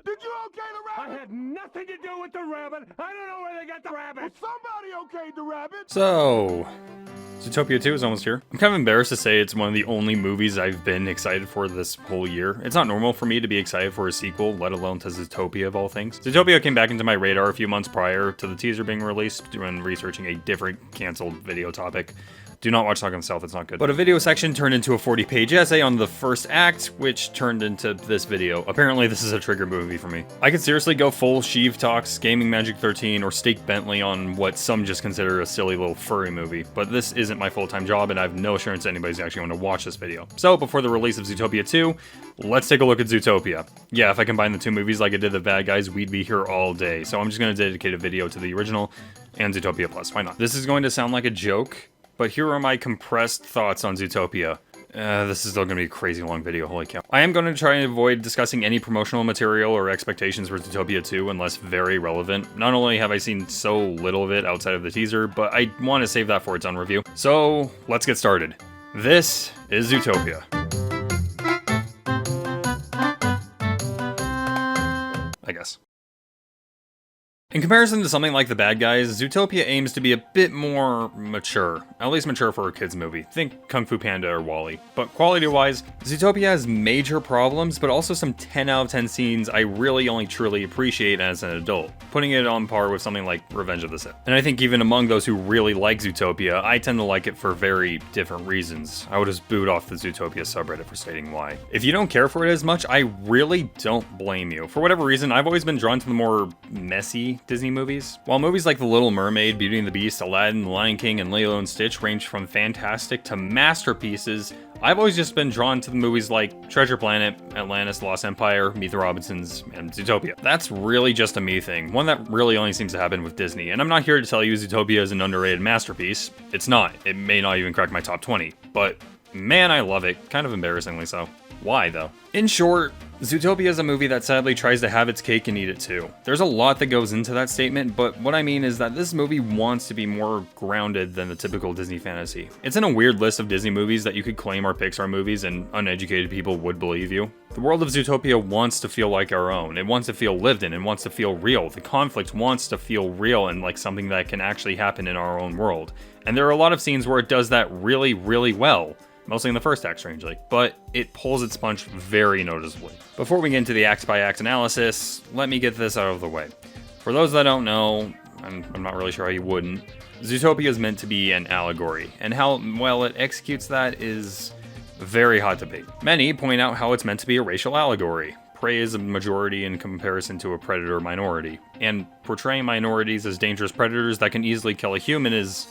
Did you okay the rabbit? I had nothing to do with the rabbit. I don't know where they got the rabbit. Well, somebody okayed the rabbit. So, Zootopia 2 is almost here. I'm kind of embarrassed to say it's one of the only movies I've been excited for this whole year. It's not normal for me to be excited for a sequel, let alone to Zootopia of all things. Zootopia came back into my radar a few months prior to the teaser being released when researching a different canceled video topic. Do not watch Talk on South, it's not good. But a video section turned into a 40-page essay on the first act, which turned into this video. Apparently this is a trigger movie for me. I could seriously go full Sheev Talks, Gaming Magic 13, or Steak Bentley on what some just consider a silly little furry movie, but this isn't my full-time job and I have no assurance anybody's actually going to watch this video. So before the release of Zootopia 2, let's take a look at Zootopia. Yeah, if I combine the two movies like I did The Bad Guys, we'd be here all day, so I'm just going to dedicate a video to the original and Zootopia Plus, why not? This is going to sound like a joke, but here are my compressed thoughts on Zootopia. This is still going to be a crazy long video, holy cow. I am going to try and avoid discussing any promotional material or expectations for Zootopia 2 unless very relevant. Not only have I seen so little of it outside of the teaser, but I want to save that for its own review. So, let's get started. This is Zootopia. I guess. In comparison to something like The Bad Guys, Zootopia aims to be a bit more mature. At least mature for a kids movie. Think Kung Fu Panda or WALL-E. But quality-wise, Zootopia has major problems, but also some 10 out of 10 scenes I really only truly appreciate as an adult, putting it on par with something like Revenge of the Sith. And I think even among those who really like Zootopia, I tend to like it for very different reasons. I would just boot off the Zootopia subreddit for stating why. If you don't care for it as much, I really don't blame you. For whatever reason, I've always been drawn to the more messy Disney movies. While movies like The Little Mermaid, Beauty and the Beast, Aladdin, The Lion King, and Lilo and Stitch range from fantastic to masterpieces, I've always just been drawn to the movies like Treasure Planet, Atlantis, Lost Empire, Meet the Robinsons, and Zootopia. That's really just a me thing, one that really only seems to happen with Disney, and I'm not here to tell you Zootopia is an underrated masterpiece. It's not. It may not even crack my top 20, but man, I love it, kind of embarrassingly so. Why, though? In short, Zootopia is a movie that sadly tries to have its cake and eat it too. There's a lot that goes into that statement, but what I mean is that this movie wants to be more grounded than the typical Disney fantasy. It's in a weird list of Disney movies that you could claim are Pixar movies and uneducated people would believe you. The world of Zootopia wants to feel like our own. It wants to feel lived in. It wants to feel real. The conflict wants to feel real and like something that can actually happen in our own world. And there are a lot of scenes where it does that really, really well. Mostly in the first act, strangely, but it pulls its punch very noticeably. Before we get into the act-by-act analysis, let me get this out of the way. For those that don't know, and I'm not really sure how you wouldn't, Zootopia is meant to be an allegory, and how well it executes that is very hot debate. Many point out how it's meant to be a racial allegory. Prey is a majority in comparison to a predator minority, and portraying minorities as dangerous predators that can easily kill a human is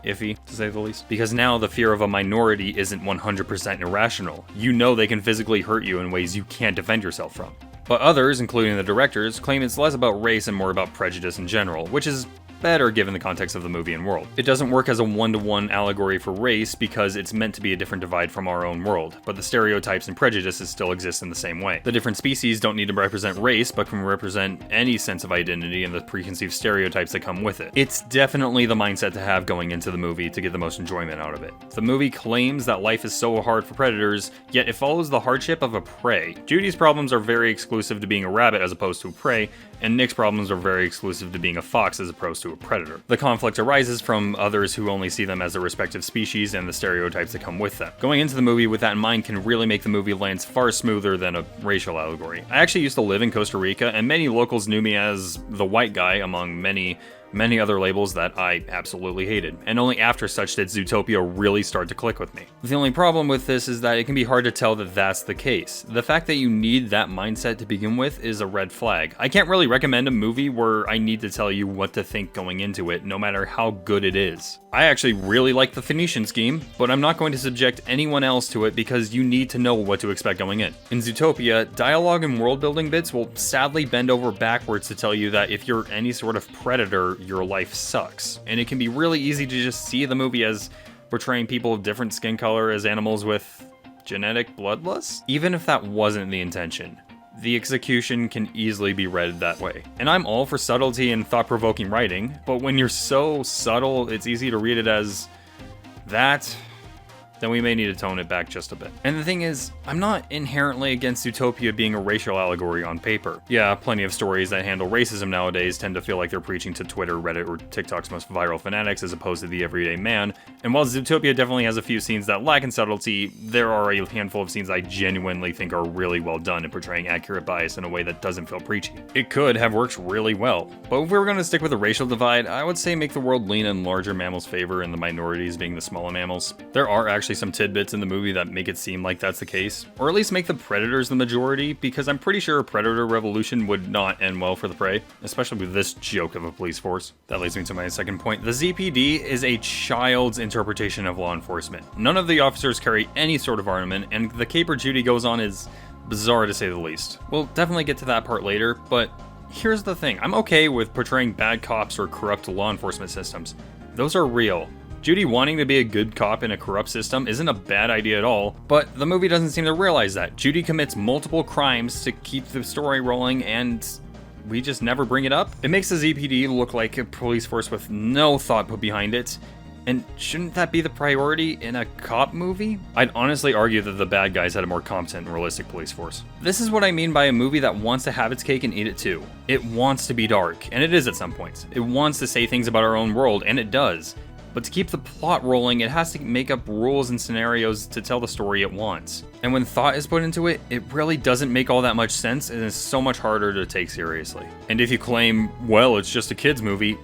iffy, to say the least. Because now the fear of a minority isn't 100% irrational. You know they can physically hurt you in ways you can't defend yourself from. But others, including the directors, claim it's less about race and more about prejudice in general, which is better given the context of the movie and world. It doesn't work as a one-to-one allegory for race because it's meant to be a different divide from our own world, but the stereotypes and prejudices still exist in the same way. The different species don't need to represent race, but can represent any sense of identity and the preconceived stereotypes that come with it. It's definitely the mindset to have going into the movie to get the most enjoyment out of it. The movie claims that life is so hard for predators, yet it follows the hardship of a prey. Judy's problems are very exclusive to being a rabbit as opposed to a prey, and Nick's problems are very exclusive to being a fox as opposed to a predator. The conflict arises from others who only see them as their respective species and the stereotypes that come with them. Going into the movie with that in mind can really make the movie land far smoother than a racial allegory. I actually used to live in Costa Rica, and many locals knew me as the white guy among many other labels that I absolutely hated, and only after such did Zootopia really start to click with me. The only problem with this is that it can be hard to tell that that's the case. The fact that you need that mindset to begin with is a red flag. I can't really recommend a movie where I need to tell you what to think going into it, no matter how good it is. I actually really like the Phoenician scheme, but I'm not going to subject anyone else to it because you need to know what to expect going in. In Zootopia, dialogue and world building bits will sadly bend over backwards to tell you that if you're any sort of predator, your life sucks. And it can be really easy to just see the movie as portraying people of different skin color as animals with genetic bloodlust, even if that wasn't the intention. The execution can easily be read that way. And I'm all for subtlety and thought-provoking writing, but when you're so subtle, it's easy to read it as that then we may need to tone it back just a bit. And the thing is, I'm not inherently against Zootopia being a racial allegory on paper. Yeah, plenty of stories that handle racism nowadays tend to feel like they're preaching to Twitter, Reddit, or TikTok's most viral fanatics as opposed to the everyday man. And while Zootopia definitely has a few scenes that lack in subtlety, there are a handful of scenes I genuinely think are really well done in portraying accurate bias in a way that doesn't feel preachy. It could have worked really well. But if we were going to stick with a racial divide, I would say make the world lean in larger mammals' favor and the minorities being the smaller mammals. There are actually some tidbits in the movie that make it seem like that's the case, or at least make the predators the majority, because I'm pretty sure a predator revolution would not end well for the prey, especially with this joke of a police force. That leads me to my second point. The ZPD is a child's interpretation of law enforcement. None of the officers carry any sort of armament, and the caper Judy goes on is bizarre to say the least. We'll definitely get to that part later, but here's the thing. I'm okay with portraying bad cops or corrupt law enforcement systems. Those are real. Judy wanting to be a good cop in a corrupt system isn't a bad idea at all, but the movie doesn't seem to realize that. Judy commits multiple crimes to keep the story rolling, and we just never bring it up. It makes the ZPD look like a police force with no thought put behind it. And shouldn't that be the priority in a cop movie? I'd honestly argue that the bad guys had a more competent and realistic police force. This is what I mean by a movie that wants to have its cake and eat it too. It wants to be dark, and it is at some points. It wants to say things about our own world, and it does. But to keep the plot rolling, it has to make up rules and scenarios to tell the story it wants. And when thought is put into it, it really doesn't make all that much sense and is so much harder to take seriously. And if you claim, well, it's just a kid's movie,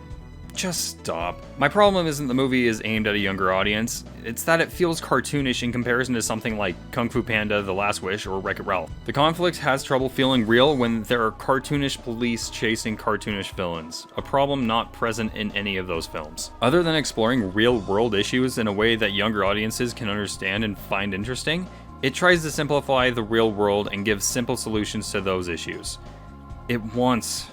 just stop. My problem isn't the movie is aimed at a younger audience, it's that it feels cartoonish in comparison to something like Kung Fu Panda, The Last Wish, or Wreck-It Ralph. The conflict has trouble feeling real when there are cartoonish police chasing cartoonish villains, a problem not present in any of those films. Other than exploring real-world issues in a way that younger audiences can understand and find interesting, it tries to simplify the real world and give simple solutions to those issues. It wants,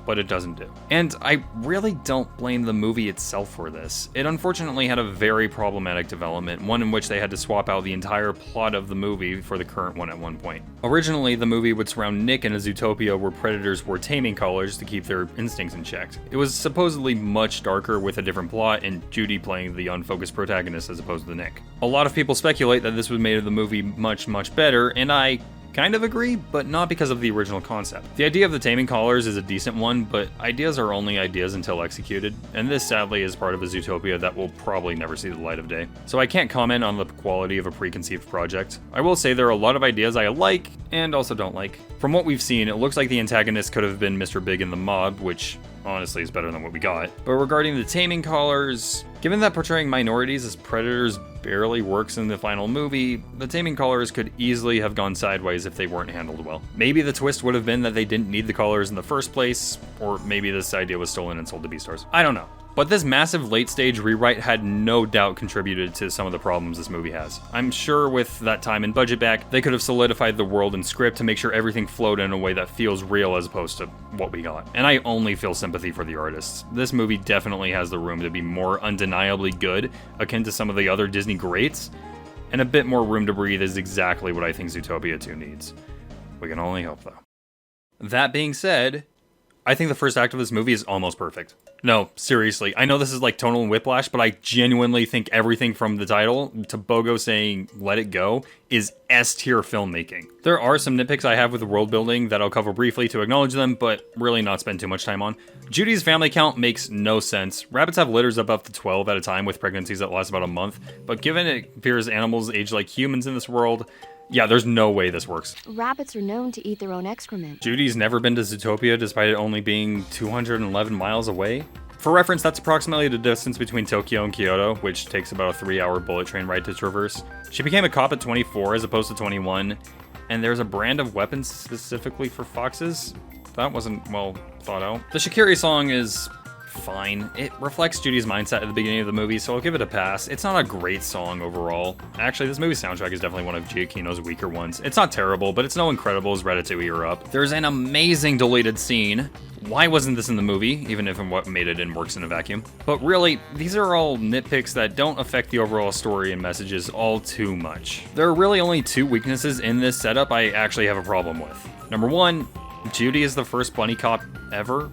but it doesn't do. And I really don't blame the movie itself for this. It unfortunately had a very problematic development, one in which they had to swap out the entire plot of the movie for the current one at one point. Originally, the movie would surround Nick in a Zootopia where predators wore taming collars to keep their instincts in check. It was supposedly much darker with a different plot and Judy playing the unfocused protagonist as opposed to Nick. A lot of people speculate that this would make the movie much better, and I kind of agree, but not because of the original concept. The idea of the taming collars is a decent one, but ideas are only ideas until executed, and this sadly is part of a Zootopia that will probably never see the light of day. So I can't comment on the quality of a preconceived project. I will say there are a lot of ideas I like, and also don't like. From what we've seen, it looks like the antagonist could have been Mr. Big and the Mob, which honestly is better than what we got. But regarding the taming collars, given that portraying minorities as predators barely works in the final movie, the taming collars could easily have gone sideways if they weren't handled well. Maybe the twist would have been that they didn't need the collars in the first place, or maybe this idea was stolen and sold to Beastars. I don't know. But this massive late-stage rewrite had no doubt contributed to some of the problems this movie has. I'm sure with that time and budget back, they could have solidified the world and script to make sure everything flowed in a way that feels real as opposed to what we got. And I only feel sympathy for the artists. This movie definitely has the room to be more undeniably good, akin to some of the other Disney greats, and a bit more room to breathe is exactly what I think Zootopia 2 needs. We can only hope, though. That being said, I think the first act of this movie is almost perfect. No, seriously, I know this is like tonal whiplash, but I genuinely think everything from the title to Bogo saying "let it go" is S-tier filmmaking. There are some nitpicks I have with the world building that I'll cover briefly to acknowledge them, but really not spend too much time on. Judy's family count makes no sense. Rabbits have litters of up to 12 at a time with pregnancies that last about a month, but given it appears animals age like humans in this world, yeah, there's no way this works. Rabbits are known to eat their own excrement. Judy's never been to Zootopia despite it only being 211 miles away. For reference, that's approximately the distance between Tokyo and Kyoto, which takes about a 3-hour bullet train ride to traverse. She became a cop at 24 as opposed to 21, and there's a brand of weapons specifically for foxes. That wasn't well thought out. The Shakiri song is fine. It reflects Judy's mindset at the beginning of the movie, so I'll give it a pass. It's not a great song overall. Actually, this movie's soundtrack is definitely one of Giacchino's weaker ones. It's not terrible, but it's no Incredibles, Ratatouille, or Up. There's an amazing deleted scene. Why wasn't this in the movie, even if what made it in works in a vacuum? But really, these are all nitpicks that don't affect the overall story and messages all too much. There are really only two weaknesses in this setup I actually have a problem with. Number one, Judy is the first bunny cop ever.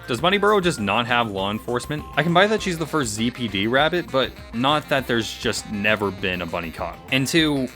Does Bunnyborough just not have law enforcement? I can buy that she's the first ZPD rabbit, but not that there's just never been a bunny cop. And 2,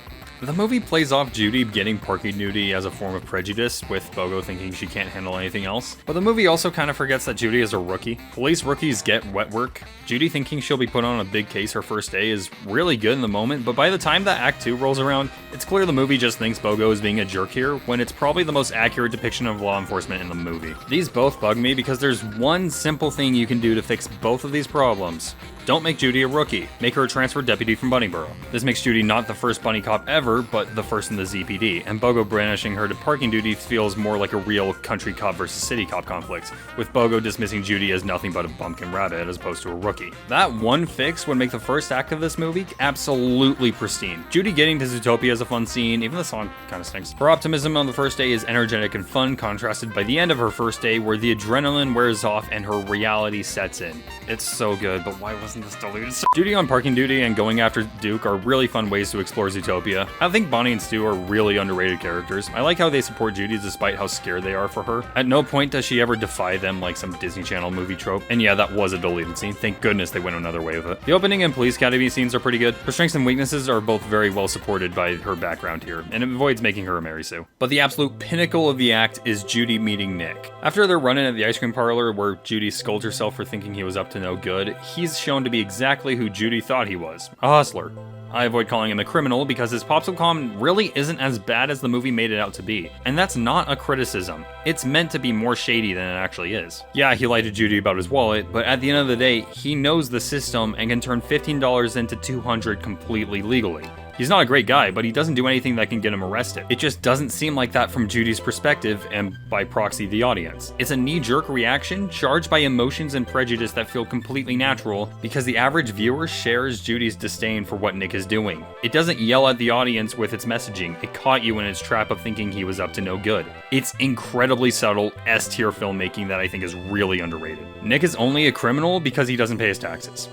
the movie plays off Judy getting parking duty as a form of prejudice, with Bogo thinking she can't handle anything else. But the movie also kind of forgets that Judy is a rookie. Police rookies get wet work. Judy thinking she'll be put on a big case her first day is really good in the moment, but by the time that Act 2 rolls around, it's clear the movie just thinks Bogo is being a jerk here, when it's probably the most accurate depiction of law enforcement in the movie. These both bug me because there's one simple thing you can do to fix both of these problems. Don't make Judy a rookie. Make her a transferred deputy from Bunnyborough. This makes Judy not the first bunny cop ever, but the first in the ZPD, and Bogo banishing her to parking duty feels more like a real country cop versus city cop conflict, with Bogo dismissing Judy as nothing but a bumpkin rabbit as opposed to a rookie. That one fix would make the first act of this movie absolutely pristine. Judy getting to Zootopia is a fun scene, even the song kinda stinks. Her optimism on the first day is energetic and fun, contrasted by the end of her first day where the adrenaline wears off and her reality sets in. It's so good, but why wasn't this deleted? Judy on parking duty and going after Duke are really fun ways to explore Zootopia. I think Bonnie and Stu are really underrated characters. I like how they support Judy despite how scared they are for her. At no point does she ever defy them like some Disney Channel movie trope. And yeah, that was a deleted scene. Thank goodness they went another way with it. The opening and police academy scenes are pretty good. Her strengths and weaknesses are both very well supported by her background here, and it avoids making her a Mary Sue. But the absolute pinnacle of the act is Judy meeting Nick. After their run-in at the ice cream parlor where Judy scolds herself for thinking he was up to no good, he's shown to be exactly who Judy thought he was, a hustler. I avoid calling him a criminal because his popsicle really isn't as bad as the movie made it out to be. And that's not a criticism. It's meant to be more shady than it actually is. Yeah, he lied to Judy about his wallet, but at the end of the day, he knows the system and can turn $15 into $200 completely legally. He's not a great guy, but he doesn't do anything that can get him arrested. It just doesn't seem like that from Judy's perspective, and by proxy the audience. It's a knee-jerk reaction charged by emotions and prejudice that feel completely natural because the average viewer shares Judy's disdain for what Nick is doing. It doesn't yell at the audience with its messaging, it caught you in its trap of thinking he was up to no good. It's incredibly subtle, S-tier filmmaking that I think is really underrated. Nick is only a criminal because he doesn't pay his taxes.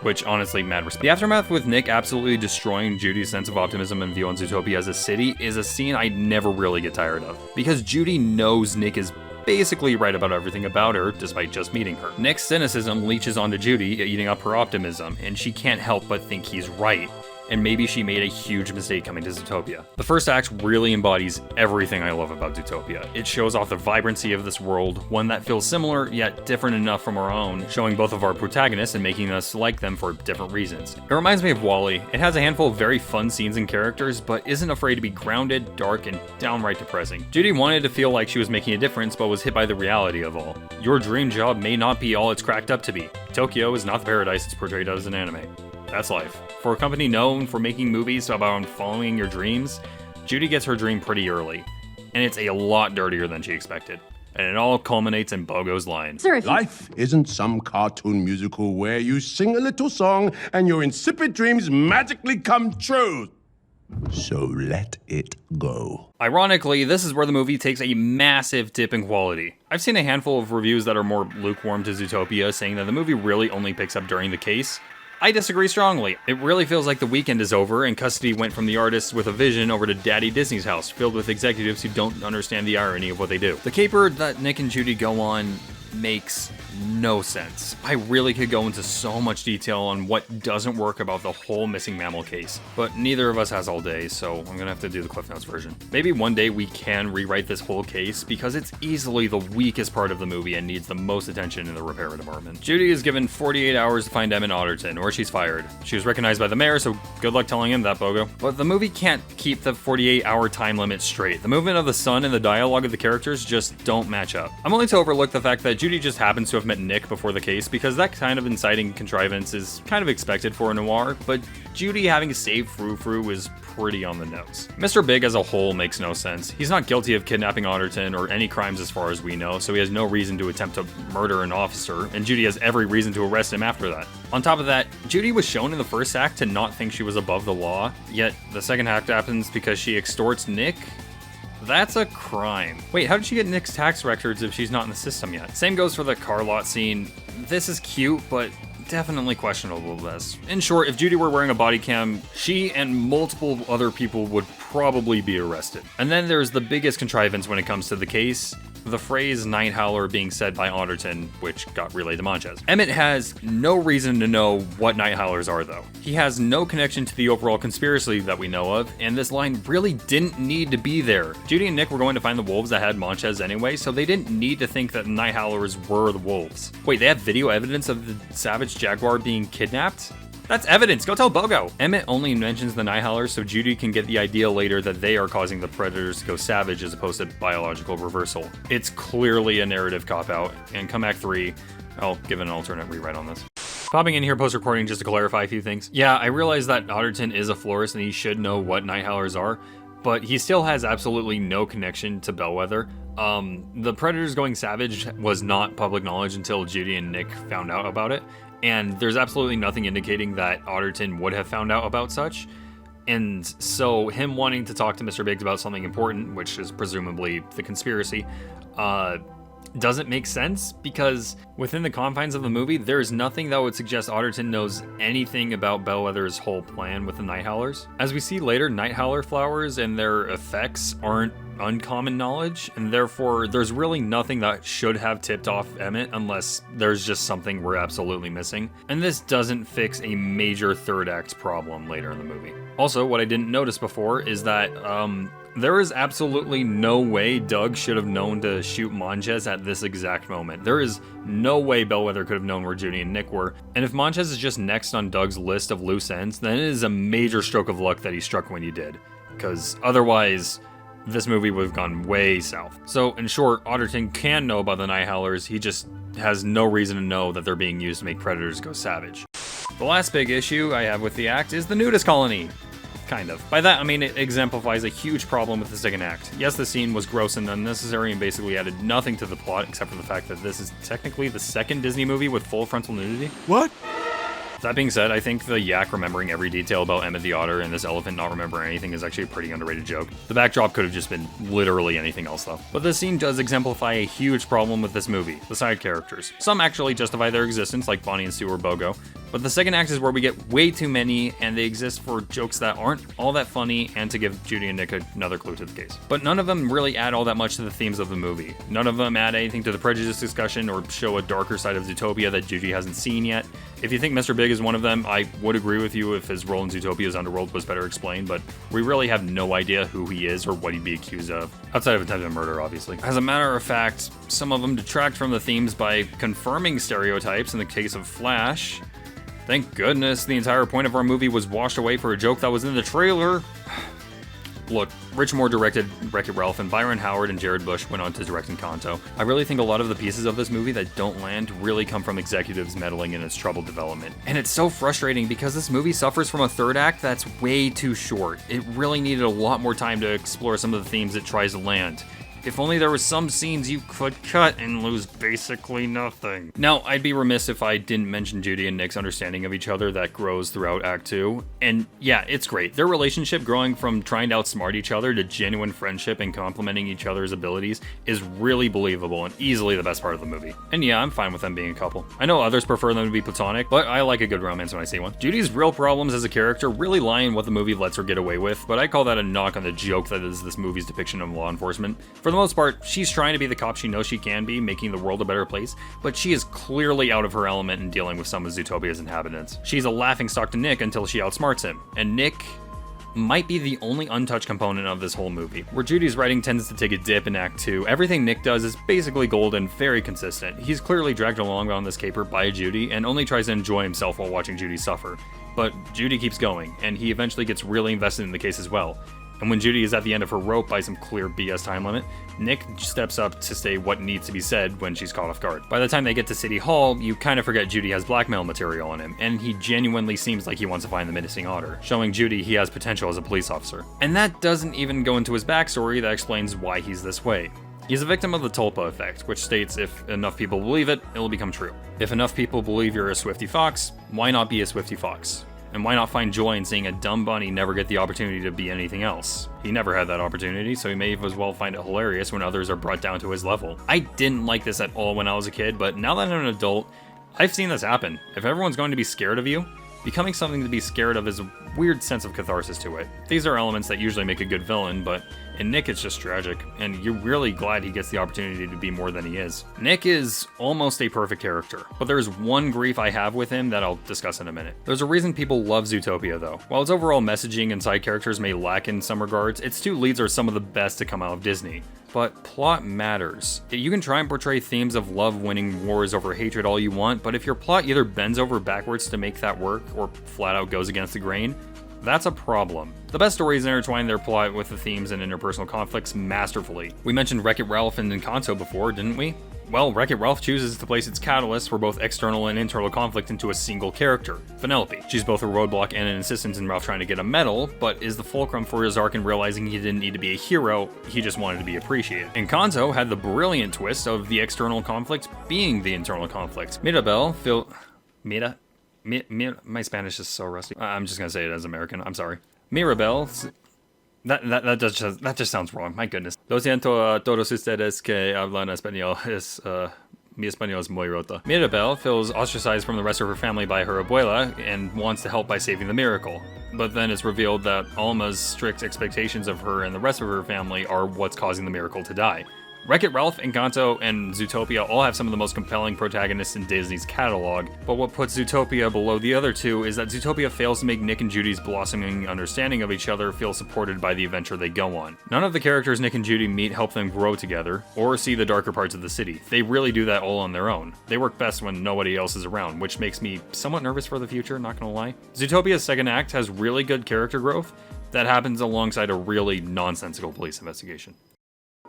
Which, honestly, mad respect. The aftermath with Nick absolutely destroying Judy's sense of optimism and view on Zootopia as a city is a scene I never really get tired of. Because Judy knows Nick is basically right about everything about her, despite just meeting her. Nick's cynicism leeches onto Judy, eating up her optimism, and she can't help but think he's right. And maybe she made a huge mistake coming to Zootopia. The first act really embodies everything I love about Zootopia. It shows off the vibrancy of this world, one that feels similar yet different enough from our own, showing both of our protagonists and making us like them for different reasons. It reminds me of WALL-E. It has a handful of very fun scenes and characters, but isn't afraid to be grounded, dark, and downright depressing. Judy wanted to feel like she was making a difference, but was hit by the reality of all. Your dream job may not be all it's cracked up to be. Tokyo is not the paradise it's portrayed as in anime. That's life. For a company known for making movies about following your dreams, Judy gets her dream pretty early, and it's a lot dirtier than she expected. And it all culminates in Bogo's line. Sir, if you... Life isn't some cartoon musical where you sing a little song and your insipid dreams magically come true. So let it go. Ironically, this is where the movie takes a massive dip in quality. I've seen a handful of reviews that are more lukewarm to Zootopia, saying that the movie really only picks up during the case. I disagree strongly. It really feels like the weekend is over and custody went from the artists with a vision over to Daddy Disney's house, filled with executives who don't understand the irony of what they do. The caper that Nick and Judy go on makes no sense. I really could go into so much detail on what doesn't work about the whole missing mammal case, but neither of us has all day, so I'm gonna have to do the Cliff Notes version. Maybe one day we can rewrite this whole case because it's easily the weakest part of the movie and needs the most attention in the repair department. Judy is given 48 hours to find Emmett Otterton, or she's fired. She was recognized by the mayor, so good luck telling him that, Bogo. But the movie can't keep the 48-hour time limit straight. The movement of the sun and the dialogue of the characters just don't match up. I'm willing to overlook the fact that Judy just happens to have met Nick before the case, because that kind of inciting contrivance is kind of expected for a noir, but Judy having saved Frou Frou is pretty on the nose. Mr. Big as a whole makes no sense. He's not guilty of kidnapping Otterton or any crimes as far as we know, so he has no reason to attempt to murder an officer, and Judy has every reason to arrest him after that. On top of that, Judy was shown in the first act to not think she was above the law, yet the second act happens because she extorts Nick? That's a crime. Wait, how did she get Nick's tax records if she's not in the system yet? Same goes for the car lot scene. This is cute, but definitely questionable this. In short, if Judy were wearing a body cam, she and multiple other people would probably be arrested. And then there's the biggest contrivance when it comes to the case. the phrase Night Howler being said by Otterton, which got relayed to Monchez. Emmett has no reason to know what Night Howlers are, though. He has no connection to the overall conspiracy that we know of, and this line really didn't need to be there. Judy and Nick were going to find the wolves that had Monchez anyway, so they didn't need to think that Night Howlers were the wolves. Wait, they have video evidence of the savage jaguar being kidnapped? That's evidence, go tell Bogo! Emmett only mentions the Night Howlers so Judy can get the idea later that they are causing the predators to go savage as opposed to biological reversal. It's clearly a narrative cop-out, and come Act 3, I'll give an alternate rewrite on this. Popping in here post-recording just to clarify a few things. Yeah, I realize that Otterton is a florist and he should know what Night Howlers are, but he still has absolutely no connection to Bellwether. The predators going savage was not public knowledge until Judy and Nick found out about it. And there's absolutely nothing indicating that Otterton would have found out about such. And so him wanting to talk to Mr. Biggs about something important, which is presumably the conspiracy, doesn't make sense because within the confines of the movie, there's nothing that would suggest Otterton knows anything about Bellwether's whole plan with the Night Howlers. As we see later, Night Howler flowers and their effects aren't uncommon knowledge, and therefore there's really nothing that should have tipped off Emmett unless there's just something we're absolutely missing. And this doesn't fix a major third act problem later in the movie. Also, what I didn't notice before is that there is absolutely no way Doug should have known to shoot Monchez at this exact moment. There is no way Bellwether could have known where Judy and Nick were. And if Monchez is just next on Doug's list of loose ends, then it is a major stroke of luck that he struck when he did. Because otherwise, this movie would have gone way south. So, in short, Otterton can know about the Night Howlers, he just has no reason to know that they're being used to make predators go savage. The last big issue I have with the act is the nudist colony. Kind of. By that, I mean it exemplifies a huge problem with the second act. Yes, the scene was gross and unnecessary and basically added nothing to the plot except for the fact that this is technically the second Disney movie with full frontal nudity. What? That being said, I think the yak remembering every detail about Emmett the Otter and this elephant not remembering anything is actually a pretty underrated joke. The backdrop could have just been literally anything else though. But this scene does exemplify a huge problem with this movie, the side characters. Some actually justify their existence, like Bonnie and Sue or Bogo, but the second act is where we get way too many and they exist for jokes that aren't all that funny and to give Judy and Nick another clue to the case. But none of them really add all that much to the themes of the movie. None of them add anything to the prejudice discussion or show a darker side of Zootopia that Judy hasn't seen yet. If you think Mr. Big is one of them, I would agree with you if his role in Zootopia's underworld was better explained, but we really have no idea who he is or what he'd be accused of, outside of attempted murder, obviously. As a matter of fact, some of them detract from the themes by confirming stereotypes in the case of Flash. Thank goodness the entire point of our movie was washed away for a joke that was in the trailer. Look, Rich Moore directed Wreck-It Ralph, and Byron Howard and Jared Bush went on to direct Encanto. I really think a lot of the pieces of this movie that don't land really come from executives meddling in its troubled development. And it's so frustrating because this movie suffers from a third act that's way too short. It really needed a lot more time to explore some of the themes it tries to land. If only there were some scenes you could cut and lose basically nothing. Now, I'd be remiss if I didn't mention Judy and Nick's understanding of each other that grows throughout Act 2. And yeah, it's great. Their relationship growing from trying to outsmart each other to genuine friendship and complementing each other's abilities is really believable and easily the best part of the movie. And yeah, I'm fine with them being a couple. I know others prefer them to be platonic, but I like a good romance when I see one. Judy's real problems as a character really lie in what the movie lets her get away with, but I call that a knock on the joke that is this movie's depiction of law enforcement. For the most part, she's trying to be the cop she knows she can be, making the world a better place, but she is clearly out of her element in dealing with some of Zootopia's inhabitants. She's a laughingstock to Nick until she outsmarts him, and Nick might be the only untouched component of this whole movie. Where Judy's writing tends to take a dip in Act 2, everything Nick does is basically gold and very consistent. He's clearly dragged along on this caper by Judy and only tries to enjoy himself while watching Judy suffer. But Judy keeps going, and he eventually gets really invested in the case as well. And when Judy is at the end of her rope by some clear BS time limit, Nick steps up to say what needs to be said when she's caught off guard. By the time they get to City Hall, you kind of forget Judy has blackmail material on him, and he genuinely seems like he wants to find the missing otter, showing Judy he has potential as a police officer. And that doesn't even go into his backstory that explains why he's this way. He's a victim of the Tulpa effect, which states if enough people believe it, it'll become true. If enough people believe you're a Swifty Fox, why not be a Swifty Fox? And why not find joy in seeing a dumb bunny never get the opportunity to be anything else? He never had that opportunity, so he may as well find it hilarious when others are brought down to his level. I didn't like this at all when I was a kid, but now that I'm an adult, I've seen this happen. If everyone's going to be scared of you, Becoming something to be scared of is a weird sense of catharsis to it. These are elements that usually make a good villain, but in Nick it's just tragic, and you're really glad he gets the opportunity to be more than he is. Nick is almost a perfect character, but there's one grief I have with him that I'll discuss in a minute. There's a reason people love Zootopia though. While its overall messaging and side characters may lack in some regards, its two leads are some of the best to come out of Disney. But plot matters. You can try and portray themes of love winning wars over hatred all you want, but if your plot either bends over backwards to make that work, or flat out goes against the grain, that's a problem. The best stories intertwine their plot with the themes and interpersonal conflicts masterfully. We mentioned Wreck-It Ralph and Encanto before, didn't we? Well, Wreck-It Ralph chooses to place its catalyst for both external and internal conflict into a single character, Penelope. She's both a roadblock and an insistence in Ralph trying to get a medal, but is the fulcrum for his arc in realizing he didn't need to be a hero, he just wanted to be appreciated. Encanto had the brilliant twist of the external conflict being the internal conflict. Mirabel, my Spanish is so rusty. I'm just gonna say it as American, I'm sorry. Mirabel... That just sounds wrong. My goodness. Lo siento a todos ustedes que hablan español. Mi español es muy roto. Mirabel feels ostracized from the rest of her family by her abuela and wants to help by saving the miracle. But then it's revealed that Alma's strict expectations of her and the rest of her family are what's causing the miracle to die. Wreck-It Ralph, Encanto, and Zootopia all have some of the most compelling protagonists in Disney's catalog, but what puts Zootopia below the other two is that Zootopia fails to make Nick and Judy's blossoming understanding of each other feel supported by the adventure they go on. None of the characters Nick and Judy meet help them grow together, or see the darker parts of the city. They really do that all on their own. They work best when nobody else is around, which makes me somewhat nervous for the future, not gonna lie. Zootopia's second act has really good character growth that happens alongside a really nonsensical police investigation.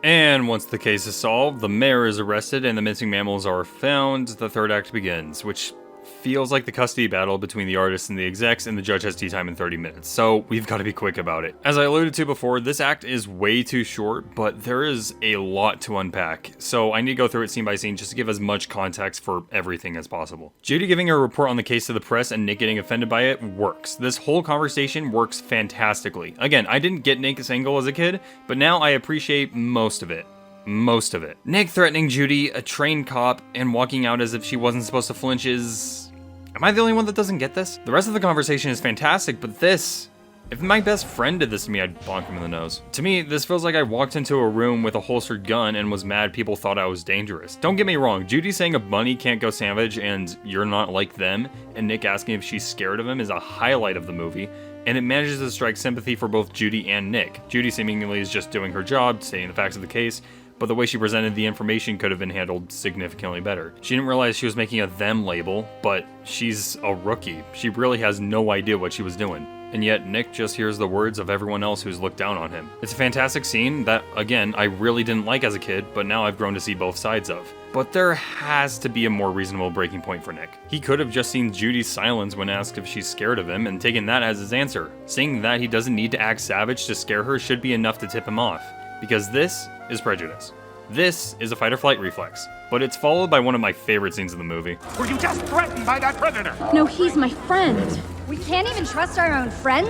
And once the case is solved, the mayor is arrested and the missing mammals are found, the third act begins, which feels like the custody battle between the artists and the execs, and the judge has tea time in 30 minutes, so we've got to be quick about it. As I alluded to before, this act is way too short, but there is a lot to unpack, so I need to go through it scene by scene just to give as much context for everything as possible. Judy giving her report on the case to the press and Nick getting offended by it works. This whole conversation works fantastically. Again, I didn't get Nick's angle as a kid, but now I appreciate most of it. Nick threatening Judy, a trained cop, and walking out as if she wasn't supposed to flinch is... Am I the only one that doesn't get this? The rest of the conversation is fantastic, but this... If my best friend did this to me, I'd bonk him in the nose. To me, this feels like I walked into a room with a holstered gun and was mad people thought I was dangerous. Don't get me wrong, Judy saying a bunny can't go savage and you're not like them, and Nick asking if she's scared of him is a highlight of the movie, and it manages to strike sympathy for both Judy and Nick. Judy seemingly is just doing her job, stating the facts of the case, but the way she presented the information could have been handled significantly better. She didn't realize she was making a them label, but she's a rookie. She really has no idea what she was doing. And yet Nick just hears the words of everyone else who's looked down on him. It's a fantastic scene that, again, I really didn't like as a kid, but now I've grown to see both sides of. But there has to be a more reasonable breaking point for Nick. He could have just seen Judy's silence when asked if she's scared of him and taken that as his answer. Saying that he doesn't need to act savage to scare her should be enough to tip him off. Because this is prejudice. This is a fight or flight reflex, but it's followed by one of my favorite scenes in the movie. Were you just threatened by that predator? No, he's my friend. We can't even trust our own friends?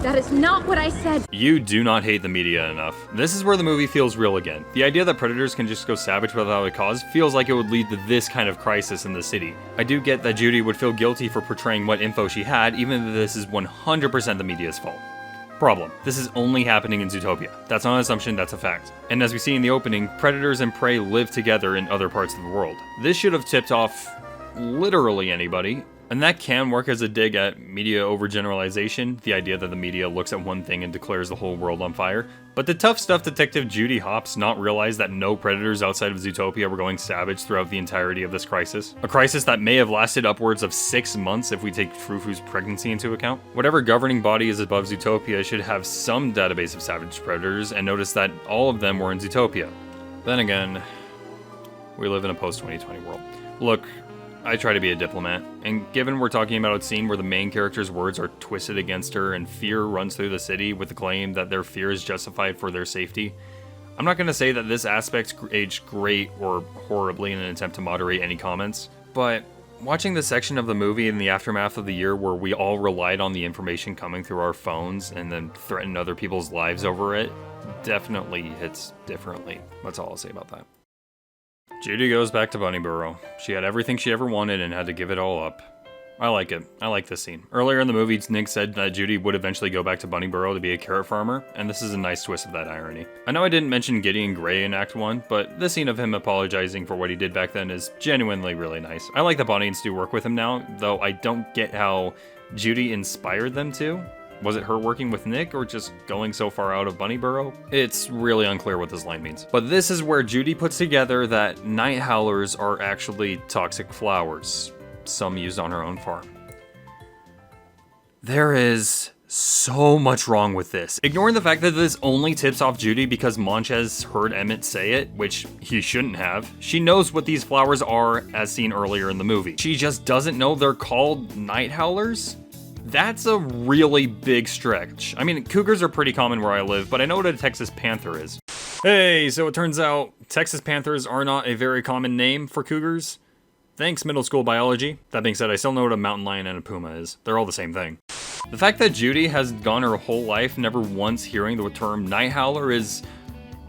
That is not what I said. You do not hate the media enough. This is where the movie feels real again. The idea that predators can just go savage without a cause feels like it would lead to this kind of crisis in the city. I do get that Judy would feel guilty for portraying what info she had, even though this is 100% the media's fault. Problem. This is only happening in Zootopia. That's not an assumption, that's a fact. And as we see in the opening, predators and prey live together in other parts of the world. This should have tipped off literally anybody. And that can work as a dig at media overgeneralization, the idea that the media looks at one thing and declares the whole world on fire. But did tough stuff detective Judy Hopps not realize that no predators outside of Zootopia were going savage throughout the entirety of this crisis? A crisis that may have lasted upwards of 6 months if we take Frou-Frou's pregnancy into account? Whatever governing body is above Zootopia should have some database of savage predators, and notice that all of them were in Zootopia. Then again, we live in a post-2020 world. Look, I try to be a diplomat, and given we're talking about a scene where the main character's words are twisted against her and fear runs through the city with the claim that their fear is justified for their safety, I'm not going to say that this aspect aged great or horribly in an attempt to moderate any comments, but watching this section of the movie in the aftermath of the year where we all relied on the information coming through our phones and then threatened other people's lives over it definitely hits differently. That's all I'll say about that. Judy goes back to Bunnyborough. She had everything she ever wanted and had to give it all up. I like it. I like this scene. Earlier in the movie, Nick said that Judy would eventually go back to Bunnyburrow to be a carrot farmer, and this is a nice twist of that irony. I know I didn't mention Gideon Grey in Act 1, but the scene of him apologizing for what he did back then is genuinely really nice. I like that Bonnie and Stu work with him now, though I don't get how Judy inspired them to. Was it her working with Nick, or just going so far out of Bunnyburrow? It's really unclear what this line means. But this is where Judy puts together that night howlers are actually toxic flowers, some used on her own farm. There is so much wrong with this. Ignoring the fact that this only tips off Judy because Monchez heard Emmett say it, which he shouldn't have. She knows what these flowers are as seen earlier in the movie. She just doesn't know they're called night howlers? That's a really big stretch. I mean, cougars are pretty common where I live, but I know what a Texas panther is. Hey, so it turns out Texas panthers are not a very common name for cougars. Thanks, middle school biology. That being said, I still know what a mountain lion and a puma is. They're all the same thing. The fact that Judy has gone her whole life never once hearing the term night howler is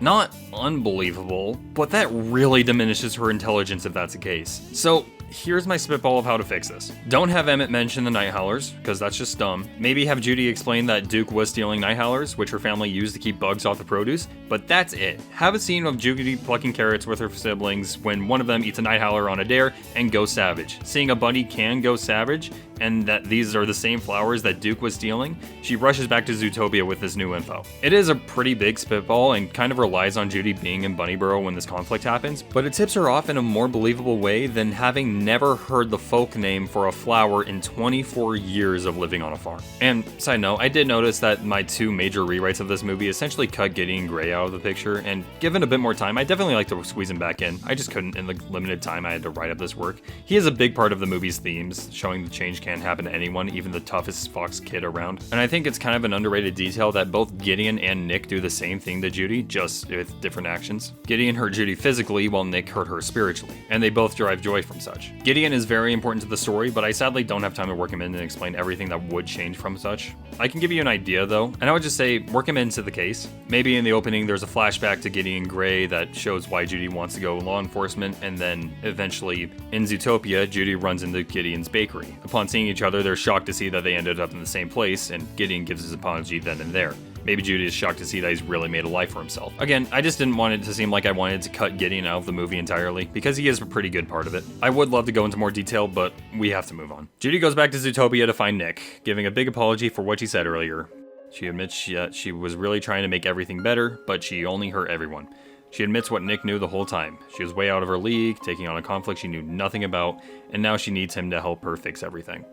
not unbelievable, but that really diminishes her intelligence if that's the case. So here's my spitball of how to fix this. Don't have Emmett mention the night howlers, because that's just dumb. Maybe have Judy explain that Duke was stealing night howlers, which her family used to keep bugs off the produce, but that's it. Have a scene of Judy plucking carrots with her siblings when one of them eats a night howler on a dare and go savage. Seeing a bunny can go savage, and that these are the same flowers that Duke was stealing, she rushes back to Zootopia with this new info. It is a pretty big spitball and kind of relies on Judy being in Bunnyburrow when this conflict happens, but it tips her off in a more believable way than having never heard the folk name for a flower in 24 years of living on a farm. And side note, I did notice that my two major rewrites of this movie essentially cut Gideon Grey out of the picture, and given a bit more time, I definitely like to squeeze him back in. I just couldn't in the limited time I had to write up this work. He is a big part of the movie's themes, showing the change can happen to anyone, even the toughest fox kid around. And I think it's kind of an underrated detail that both Gideon and Nick do the same thing to Judy, just with different actions. Gideon hurt Judy physically while Nick hurt her spiritually, and they both derive joy from such. Gideon is very important to the story, but I sadly don't have time to work him in and explain everything that would change from such. I can give you an idea though, and I would just say work him into the case. Maybe in the opening there's a flashback to Gideon Grey that shows why Judy wants to go law enforcement, and then eventually in Zootopia, Judy runs into Gideon's bakery. Upon seeing each other, they're shocked to see that they ended up in the same place, and Gideon gives his apology then and there. Maybe Judy is shocked to see that he's really made a life for himself. Again, I just didn't want it to seem like I wanted to cut Gideon out of the movie entirely, because he is a pretty good part of it. I would love to go into more detail, but we have to move on. Judy goes back to Zootopia to find Nick, giving a big apology for what she said earlier. She admits she was really trying to make everything better, but she only hurt everyone. She admits what Nick knew the whole time. She was way out of her league, taking on a conflict she knew nothing about, and now she needs him to help her fix everything.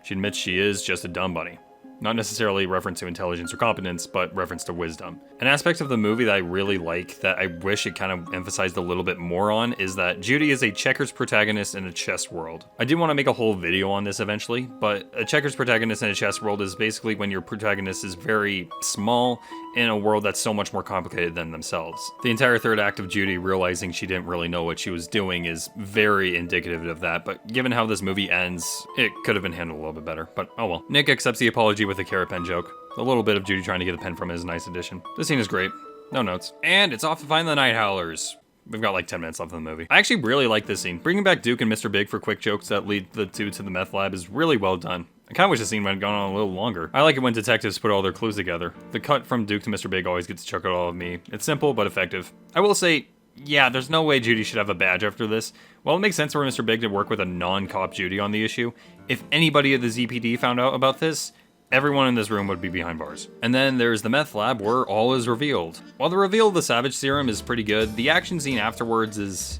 She admits she is just a dumb bunny. Not necessarily reference to intelligence or competence, but reference to wisdom. An aspect of the movie that I really like, that I wish it kind of emphasized a little bit more on, is that Judy is a checkers protagonist in a chess world. I do want to make a whole video on this eventually, but a checkers protagonist in a chess world is basically when your protagonist is very small in a world that's so much more complicated than themselves. The entire third act of Judy realizing she didn't really know what she was doing is very indicative of that, but given how this movie ends, it could have been handled a little bit better, but oh well. Nick accepts the apology with a carrot pen joke. A little bit of Judy trying to get a pen from his nice addition. This scene is great. No notes. And it's off to find the night howlers. We've got like 10 minutes left in the movie. I actually really like this scene. Bringing back Duke and Mr. Big for quick jokes that lead the two to the meth lab is really well done. I kind of wish the scene had gone on a little longer. I like it when detectives put all their clues together. The cut from Duke to Mr. Big always gets a chuckle out of me. It's simple but effective. I will say, yeah, there's no way Judy should have a badge after this. While it makes sense for Mr. Big to work with a non-cop Judy on the issue, if anybody at the ZPD found out about this, everyone in this room would be behind bars. And then there's the meth lab where all is revealed. While the reveal of the Savage Serum is pretty good, the action scene afterwards is